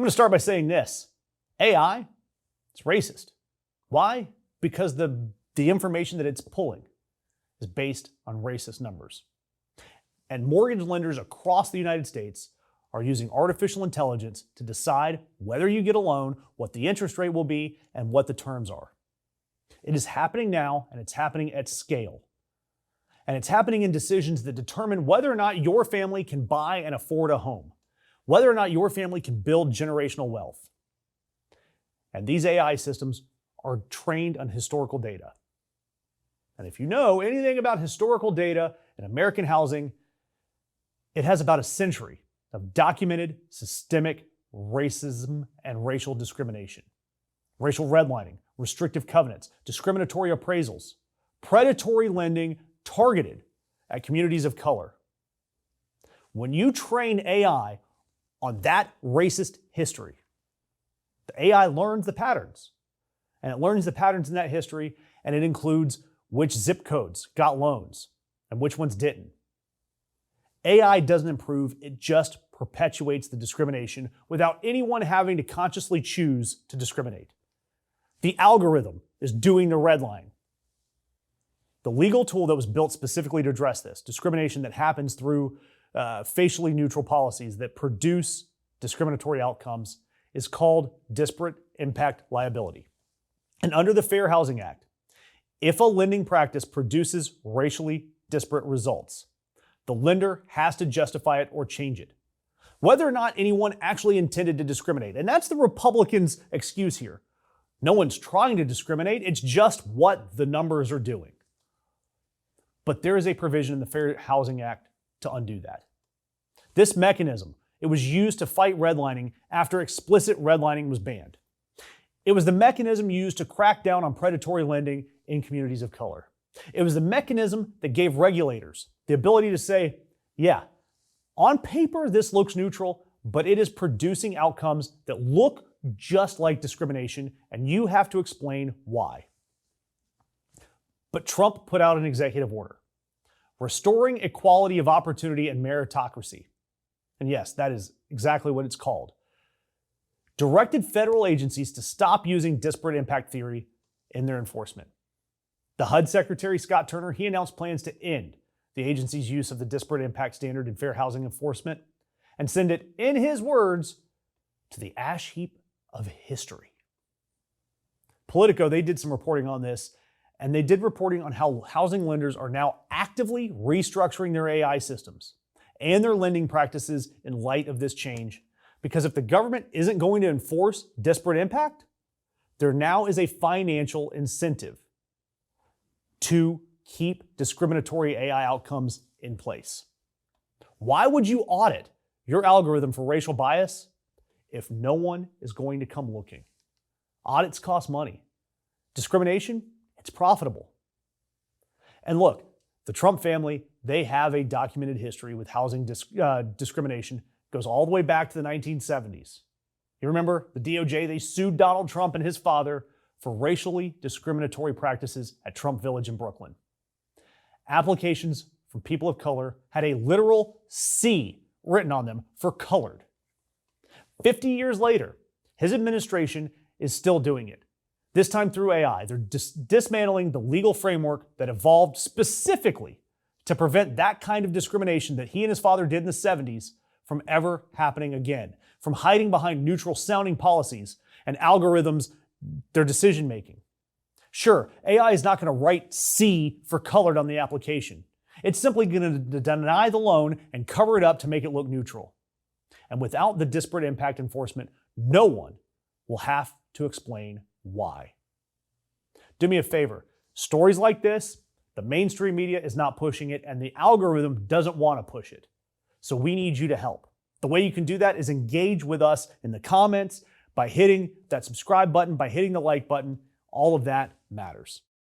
I'm going to start by saying this. AI, it's racist. Why? Because the information that it's pulling is based on racist numbers. And mortgage lenders across the United States are using artificial intelligence to decide whether you get a loan, what the interest rate will be, and what the terms are. It is happening now, and it's happening at scale. And it's happening in decisions that determine whether or not your family can buy and afford a home, whether or not your family can build generational wealth. And these AI systems are trained on historical data. And if you know anything about historical data in American housing, it has about a century of documented systemic racism and racial discrimination, racial redlining, restrictive covenants, discriminatory appraisals, predatory lending targeted at communities of color. When you train AI on that racist history, the AI learns the patterns. And it learns the patterns in that history, and it includes which zip codes got loans and which ones didn't. AI doesn't improve, it just perpetuates the discrimination without anyone having to consciously choose to discriminate. The algorithm is doing the redlining. The legal tool that was built specifically to address this, discrimination that happens through facially neutral policies that produce discriminatory outcomes, is called disparate impact liability. And under the Fair Housing Act, if a lending practice produces racially disparate results, the lender has to justify it or change it, whether or not anyone actually intended to discriminate. And that's the Republicans' excuse here. No one's trying to discriminate, it's just what the numbers are doing. But there is a provision in the Fair Housing Act to undo that. This mechanism, it was used to fight redlining after explicit redlining was banned. It was the mechanism used to crack down on predatory lending in communities of color. It was the mechanism that gave regulators the ability to say, yeah, on paper this looks neutral, but it is producing outcomes that look just like discrimination, and you have to explain why. But Trump put out an executive order, restoring equality of opportunity and meritocracy. And yes, that is exactly what it's called. Directed federal agencies to stop using disparate impact theory in their enforcement. The HUD Secretary, Scott Turner, he announced plans to end the agency's use of the disparate impact standard in fair housing enforcement and send it, in his words, to the ash heap of history. Politico, they did some reporting on this, and they did reporting on how housing lenders are now actively restructuring their AI systems and their lending practices in light of this change. Because if the government isn't going to enforce disparate impact, there now is a financial incentive to keep discriminatory AI outcomes in place. Why would you audit your algorithm for racial bias if no one is going to come looking? Audits cost money. Discrimination, it's profitable. And look, the Trump family, they have a documented history with housing discrimination. It goes all the way back to the 1970s. You remember the DOJ, they sued Donald Trump and his father for racially discriminatory practices at Trump Village in Brooklyn. Applications from people of color had a literal C written on them for colored. 50 years later, his administration is still doing it. This time through AI, they're dismantling the legal framework that evolved specifically to prevent that kind of discrimination that he and his father did in the 70s from ever happening again, from hiding behind neutral sounding policies and algorithms, their decision making. Sure, AI is not going to write C for colored on the application. It's simply going to deny the loan and cover it up to make it look neutral. And without the disparate impact enforcement, no one will have to explain why. Do me a favor. Stories like this, the mainstream media is not pushing it, and the algorithm doesn't want to push it. So we need you to help. The way you can do that is engage with us in the comments by hitting that subscribe button, by hitting the like button. All of that matters.